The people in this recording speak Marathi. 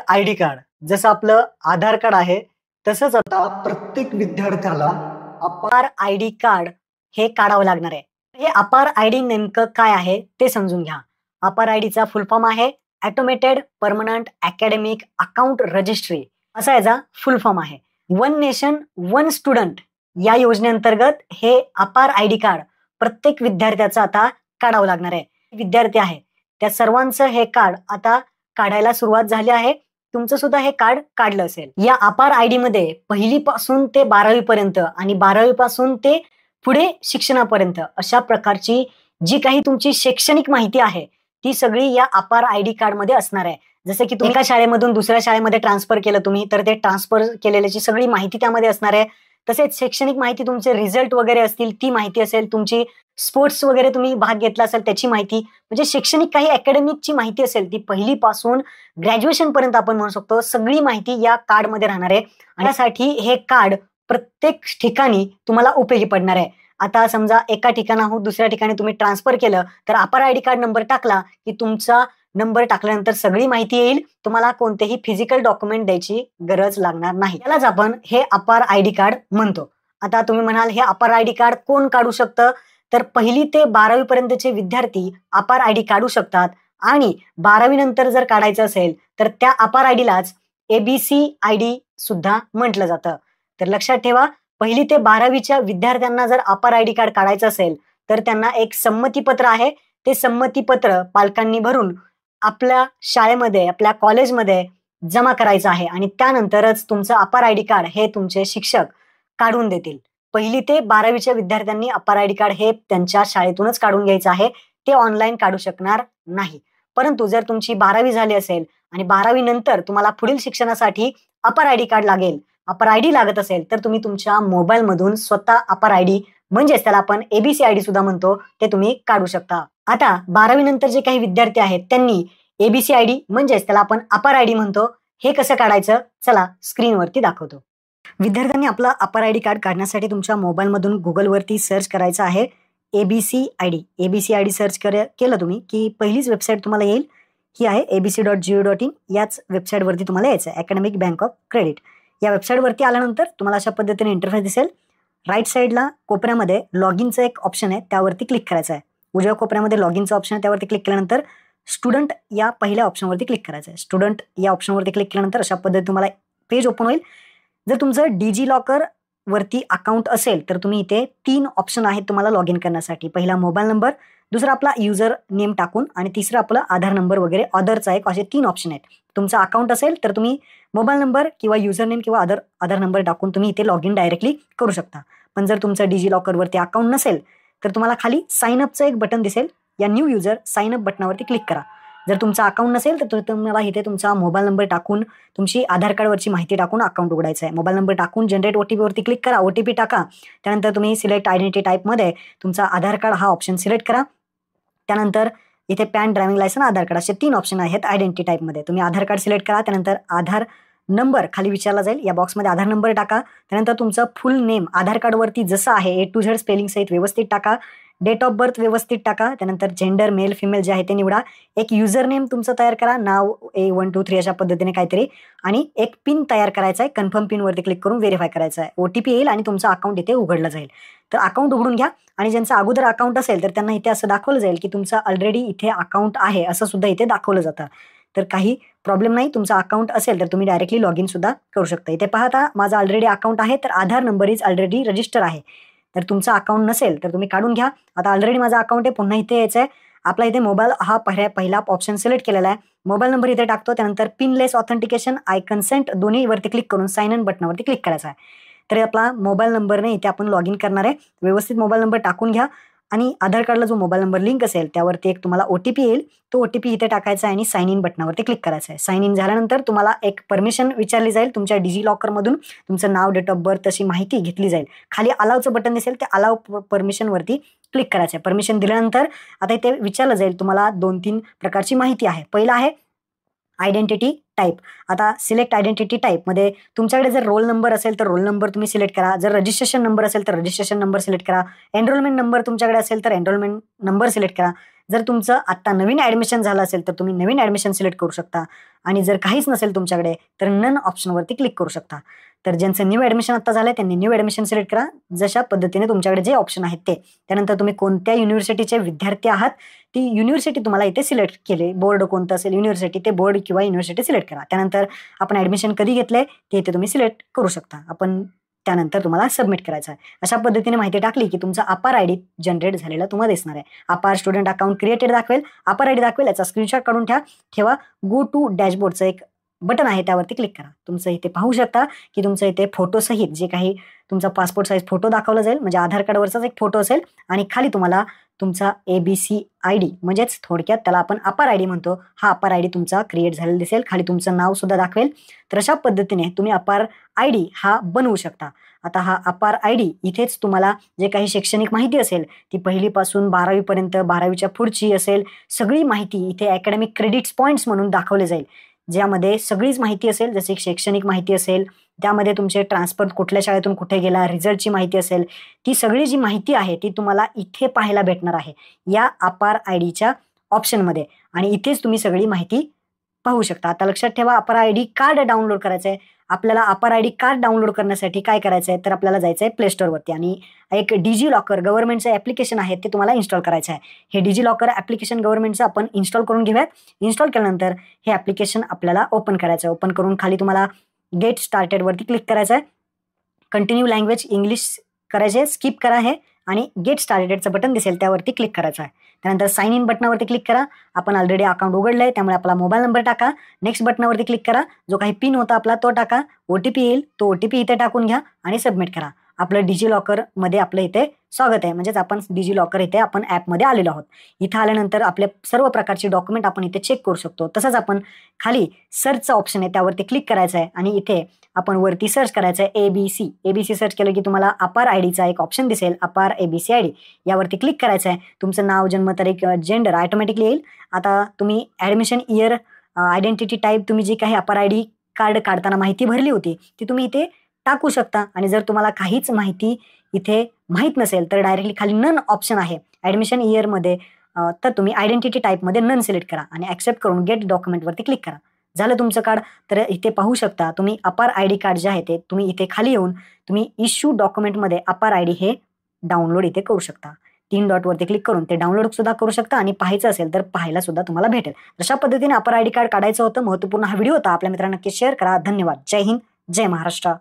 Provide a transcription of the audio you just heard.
आयडी कार्ड जसं आपलं आधार कार्ड आहे तसंच आता प्रत्येक विद्यार्थ्याला अपार आयडी कार्ड हे काढावं लागणार आहे. हे अपार आयडी नेमकं काय आहे ते समजून घ्या. अपार आयडीचा फुल फॉर्म आहे automated permanent academic account registry, असा याचा फुल फॉर्म आहे. वन नेशन वन स्टुडंट या योजनेअंतर्गत हे अपार आयडी कार्ड प्रत्येक विद्यार्थ्याचं आता काढावं लागणार आहे. विद्यार्थी आहे त्या सर्वांचं हे कार्ड आता काढायला सुरुवात झाली आहे. तुमचं सुद्धा हे कार्ड काढलं असेल. या अपार आयडी मध्ये 1ली पासून ते 12वी पर्यंत आणि 12वी पासून ते पुढे शिक्षणापर्यंत अशा प्रकारची जी काही तुमची शैक्षणिक माहिती आहे ती सगळी या अपार आयडी कार्ड मध्ये असणार आहे. जसं की तुम्ही एका शाळेमधून दुसऱ्या शाळेमध्ये ट्रान्सफर केलं तुम्ही, तर ते ट्रान्सफर केलेल्याची सगळी माहिती त्यामध्ये असणार आहे. तसेच शैक्षणिक माहिती, तुमचे रिझल्ट वगैरे असतील ती माहिती असेल, तुमची स्पोर्ट्स वगैरे तुम्ही भाग घेतला असेल त्याची माहिती, म्हणजे शैक्षणिक काही अकॅडमिकची माहिती असेल ती 1ली पासून ग्रॅज्युएशन पर्यंत आपण म्हणू शकतो सगळी माहिती या कार्ड मध्ये राहणार आहे. आणि यासाठी हे कार्ड प्रत्येक ठिकाणी तुम्हाला उपयोगी पडणार आहे. आता समजा एका ठिकाणाहून दुसऱ्या ठिकाणी तुम्ही ट्रान्सफर केलं तर अपार आयडी कार्ड नंबर टाकला की तुमचा नंबर टाकल्यानंतर सगळी माहिती येईल. तुम्हाला कोणतेही फिजिकल डॉक्युमेंट द्यायची गरज लागणार नाही. यालाच आपण हे अपार आयडी कार्ड म्हणतो. आता तुम्ही म्हणाल हे अपार आयडी कार्ड कोण काढू शकतं, तर 1ली ते 12वी पर्यंतचे विद्यार्थी अपार आयडी काढू शकतात. आणि 12वी नंतर जर काढायचं असेल तर त्या अपार आयडीलाच एबीसी आयडी सुद्धा म्हटलं जातं. तर लक्षात ठेवा, 1ली ते 12वीच्या विद्यार्थ्यांना जर अपार आयडी कार्ड काढायचं असेल तर त्यांना एक संमतीपत्र आहे. ते संमतीपत्र पालकांनी भरून आपल्या शाळेमध्ये आपल्या कॉलेजमध्ये जमा करायचं आहे आणि त्यानंतरच तुमचं अपार आयडी कार्ड हे तुमचे शिक्षक काढून देतील. 1ली ते 12वीच्या विद्यार्थ्यांनी अपार आयडी कार्ड हे त्यांच्या शाळेतूनच काढून घ्यायचं आहे. ते ऑनलाईन काढू शकणार नाही. परंतु जर तुमची 12वी झाली असेल आणि 12वी नंतर तुम्हाला पुढील शिक्षणासाठी अपार आयडी कार्ड लागेल, अपार आयडी लागत असेल तर तुम्ही तुमच्या मोबाईल मधून स्वतः अपार आयडी म्हणजेच त्याला आपण एबीसी आयडी सुद्धा म्हणतो ते तुम्ही काढू शकता. आता 12वी नंतर जे काही विद्यार्थी आहेत त्यांनी एबीसी आयडी म्हणजेच त्याला आपण अपार आयडी म्हणतो हे कसं काढायचं चला स्क्रीनवरती दाखवतो. विद्यार्थ्यांनी आपला अपार आयडी कार्ड काढण्यासाठी तुमच्या मोबाईल मधून गुगलवरती सर्च करायचं आहे ABC ID. ABC ID search केलं तुम्ही की पहिलीच वेबसाईट तुम्हाला येईल, ही आहे abc.go.in. याच वेबसाईटवरती तुम्हाला यायचं आहे, अकॅडमिक बँक ऑफ क्रेडिट. या वेबसाईटवरती आल्यानंतर तुम्हाला अशा पद्धतीने इंटरफेस दिसेल. राईट साईडला कोपऱ्यामध्ये लॉग इनचं एक ऑप्शन आहे, त्यावरती क्लिक करायचं आहे. उजव्या कोपऱ्यामध्ये लॉग इनचं ऑप्शन आहे, त्यावरती क्लिक केल्यानंतर स्टुडंट या पहिल्या ऑप्शनवरती क्लिक करायचं आहे. स्टुडंट या ऑप्शनवरती क्लिक केल्यानंतर अशा पद्धतीने तुम्हाला पेज ओपन होईल. जर तुमचं डिजिलॉकर वरती अकाउंट असेल तर तुम्ही इथे 3 ऑप्शन आहेत तुम्हाला लॉग इन करण्यासाठी. पहिला मोबाईल नंबर, दुसरा आपला युजर नेम टाकून आणि तिसरं आपलं आधार नंबर वगैरे अदरचा एक, असे 3 ऑप्शन आहेत. तुमचा अकाउंट असेल तर तुम्ही मोबाईल नंबर किंवा युजर नेम किंवा आधार नंबर टाकून तुम्ही इथे लॉग इन डायरेक्टली करू शकता. पण जर तुमचं डिजिलॉकरवरती अकाउंट नसेल तर तुम्हाला खाली साइन अपचं एक बटन दिसेल, या न्यू युजर साइन अप बटनावरती क्लिक करा. जर तुमचा अकाउंट नसेल तर तुम्हाला इथे तुमचा मोबाईल नंबर टाकून तुमची आधार कार्डवरची माहिती टाकून अकाउंट उघडायचं आहे. मोबाईल नंबर टाकून जनरेट OTP वरती क्लिक करा, OTP टाका. त्यानंतर तुम्ही सिलेक्ट आयडेंटिटी टाईपमध्ये तुमचा आधार कार्ड हा ऑप्शन सिलेक्ट करा. त्यानंतर इथे पॅन, ड्रायव्हिंग लायसन, आधार कार्ड असे 3 ऑप्शन आहेत आयडेंटिटी टाईपमध्ये. तुम्ही आधार कार्ड सिलेक्ट करा. त्यानंतर आधार नंबर खाली विचारला जाईल, या बॉक्समध्ये आधार नंबर टाका. त्यानंतर तुमचं फुल नेम आधार कार्डवरती जसं आहे A to Z स्पेलिंग सहित व्यवस्थित टाका. डेट ऑफ बर्थ व्यवस्थित टाका. त्यानंतर जेंडर मेल फिमेल जे आहे ते निवडा. एक युजर नेम तुमचं तयार करा, नाव A123 अशा पद्धतीने काहीतरी, आणि एक पिन तयार करायचा आहे. कन्फर्म पिनवरती क्लिक करून व्हेरीफाय करायचं आहे. OTP येईल आणि तुमचं अकाउंट इथे उघडलं जाईल. तर अकाउंट उघडून घ्या. आणि ज्यांचं अगोदर अकाउंट असेल तर त्यांना इथे असं दाखवलं जाईल की तुमचं ऑलरेडी इथे अकाउंट आहे असं सुद्धा इथे दाखवलं जातं. तर काही प्रॉब्लेम नाही, तुमचा अकाउंट असेल तर तुम्ही डायरेक्टली लॉग इन सुद्धा करू शकता. इथे पाहता माझं ऑलरेडी अकाउंट आहे, तर आधार नंबर इज ऑलरेडी रजिस्टर आहे. तर तुमचा अकाउंट नसेल तर तुम्ही काढून घ्या. आता ऑलरेडी माझा अकाउंट आहे, पुन्हा इथे यायचं आहे. आपला इथे मोबाईल हा पहिला ऑप्शन सिलेक्ट केलेला आहे. मोबाईल नंबर इथे टाकतो. त्यानंतर पिनलेस ऑथेंटिकेशन, आय कन्सेंट दोन्हीवरती क्लिक करून साइन इन बटनावरती क्लिक करायचं आहे. तर आपला मोबाईल नंबरने इथे आपण लॉग इन करणार आहे. व्यवस्थित मोबाईल नंबर टाकून घ्या आणि आधार कार्डला जो मोबाईल नंबर लिंक असेल त्यावरती एक तुम्हाला OTP येईल. तो OTP इथे टाकायचा आहे आणि साइन इन बटनावरती क्लिक करायचं आहे. साइन इन झाल्यानंतर तुम्हाला एक परमिशन विचारली जाईल. तुमच्या डिजिलॉकरमधून तुमचं नाव, डेट ऑफ बर्थ अशी माहिती घेतली जाईल. खाली अलावचं बटन दिसेल, त्या अलाव परमिशनवरती क्लिक करायचं आहे. परमिशन दिल्यानंतर आता इथे विचारलं जाईल तुम्हाला 2-3 प्रकारची माहिती आहे. पहिला आहे आयडेंटिटी टाईप. आता सिलेक्ट आयडेंटिटी टाईपमध्ये तुमच्याकडे जर रोल नंबर असेल तर रोल नंबर तुम्ही सिलेक्ट करा. जर रजिस्ट्रेशन नंबर असेल तर रजिस्ट्रेशन नंबर सिलेक्ट करा. एनरोलमेंट नंबर तुमच्याकडे असेल तर एनरोलमेंट नंबर सिलेक्ट करा. जर तुमचं आत्ता नवीन ॲडमिशन झालं असेल तर तुम्ही नवीन ॲडमिशन सिलेक्ट करू शकता. आणि जर काहीच नसेल तुमच्याकडे तर नन ऑप्शनवरती क्लिक करू शकता. तर ज्यांचं न्यू ॲडमिशन आता झालंय त्यांनी न्यू ॲडमिशन सिलेक्ट करा. जशा पद्धतीने तुमच्याकडे जे ऑप्शन आहेत ते. त्यानंतर तुम्ही कोणत्या युनिव्हर्सिटीचे विद्यार्थी आहात ती युनिव्हर्सिटी तुम्हाला इथे सिलेक्ट केली. बोर्ड कोणतं असेल युनिव्हर्सिटी ते बोर्ड किंवा युनिव्हर्सिटी सिलेक्ट करा. त्यानंतर आपण ॲडमिशन कधी घेतलंय ते इथे तुम्ही सिलेक्ट करू शकता. आपण त्यानंतर तुम्हाला सबमिट करायचं आहे. अशा पद्धतीने माहिती टाकली की तुमचा अपार आयडी जनरेट झालेला तुम्हाला दिसणार आहे. अपार स्टुडंट अकाउंट क्रिएटेड दाखवेल, अपार आयडी दाखवेल. याचा स्क्रीनशॉट काढून ठेवा. गो टू डॅशबोर्डचं एक बटन आहे त्यावरती क्लिक करा. तुमचं इथे पाहू शकता की तुमचं इथे फोटोसहित जे काही तुमचा पासपोर्ट साईज फोटो दाखवला जाईल, म्हणजे आधार कार्डवरचाच एक फोटो असेल आणि खाली तुम्हाला तुमचा ABC ID म्हणजेच थोडक्यात त्याला आपण अपार आयडी म्हणतो, हा अपार आयडी तुमचा क्रिएट झालेला दिसेल. खाली तुमचं नाव सुद्धा दाखवेल. तर अशा पद्धतीने तुम्ही अपार आयडी हा बनवू शकता. आता हा अपार आयडी इथेच तुम्हाला जे काही शैक्षणिक माहिती असेल ती 1ली पासून 12वी पर्यंत, 12वीच्या पुढची असेल, सगळी माहिती इथे अकॅडमिक क्रेडिट्स पॉईंट्स म्हणून दाखवले जाईल. ज्यामध्ये सगळीच माहिती असेल, जशी शैक्षणिक माहिती असेल, त्यामध्ये तुमचे ट्रान्सफर कुठल्या शाळेतून कुठे गेला, रिझल्टची माहिती असेल, ती सगळी जी माहिती आहे ती तुम्हाला इथे पाहायला भेटणार आहे या अपार आयडीच्या ऑप्शनमध्ये. आणि इथेच तुम्ही सगळी माहिती पाहू शकता. आता लक्षात ठेवा, अपार आयडी कार्ड डाउनलोड करायचं आहे. आपल्याला अपार आयडी कार्ड डाउनलोड करण्यासाठी काय करायचं आहे तर आपल्याला जायचं आहे प्ले स्टोअरवरती आणि एक डिजी लॉकर गव्हर्नमेंटचं ॲप्लिकेशन आहे ते तुम्हाला इन्स्टॉल करायचं आहे. हे डिजी लॉकर ॲप्लिकेशन गव्हर्नमेंटचं आपण इन्स्टॉल करून घेऊयात. इन्स्टॉल केल्यानंतर हे ॲप्लिकेशन आपल्याला ओपन करायचं आहे. ओपन करून खाली तुम्हाला गेट स्टार्टेडवरती क्लिक करायचं आहे. कंटिन्यू लँग्वेज इंग्लिश करायचे, स्किप करा हे आणि गेट स्टार्टेडचं बटन दिसेल त्यावरती क्लिक करायचं आहे. त्यानंतर साइन इन बटनावरती क्लिक करा. आपण ऑलरेडी अकाउंट उघडलंय त्यामुळे आपला मोबाईल नंबर टाका. नेक्स्ट बटनावरती क्लिक करा. जो काही पिन होता आपला तो टाका. OTP येईल, तो OTP इथे टाकून घ्या आणि सबमिट करा. आपलं डिजी लॉकरमध्ये आपलं इथे स्वागत आहे. म्हणजेच आपण डिजी लॉकर इथे आपण ॲपमध्ये आलेलो आहोत. इथं आल्यानंतर आपले सर्व प्रकारचे डॉक्युमेंट आपण इथे चेक करू शकतो. तसंच आपण खाली सर्चचं ऑप्शन आहे त्यावरती क्लिक करायचं आहे आणि इथे आपण वरती सर्च करायचं आहे ABC सर्च केलं की तुम्हाला अपार आयडीचा एक ऑप्शन दिसेल, अपार ABC ID. यावरती क्लिक करायचं आहे. तुमचं नाव, जन्मतारीख, जेंडर ऑटोमॅटिकली येईल. आता तुम्ही ॲडमिशन इयर, आयडेंटिटी टाईप, तुम्ही जी काही अपार आयडी कार्ड काढताना माहिती भरली होती ती तुम्ही इथे टाकू शकता. आणि जर तुम्हाला काहीच माहिती इथे माहीत नसेल तर डायरेक्टली खाली नन ऑप्शन आहे ॲडमिशन इयरमध्ये, तर तुम्ही आयडेंटिटी टाईपमध्ये नन सिलेक्ट करा आणि ॲक्सेप्ट करून गेट डॉक्युमेंटवरती क्लिक करा. झालं तुमचं कार्ड. तर इथे पाहू शकता तुम्ही अपार आयडी कार्ड जे आहे ते तुम्ही इथे खाली येऊन तुम्ही इश्यू डॉक्युमेंटमध्ये अपार आयडी हे डाउनलोड इथे करू शकता. 3 डॉटवरती क्लिक करून ते डाउनलोड सुद्धा करू शकता आणि पाहायचं असेल तर पाहायला सुद्धा तुम्हाला भेटेल. अशा पद्धतीने अपार आयडी कार्ड काढायचं होतं. महत्त्वपूर्ण हा व्हिडिओ होता. आपल्या मित्रांना नक्की शेअर करा. धन्यवाद. जय हिंद, जय महाराष्ट्र.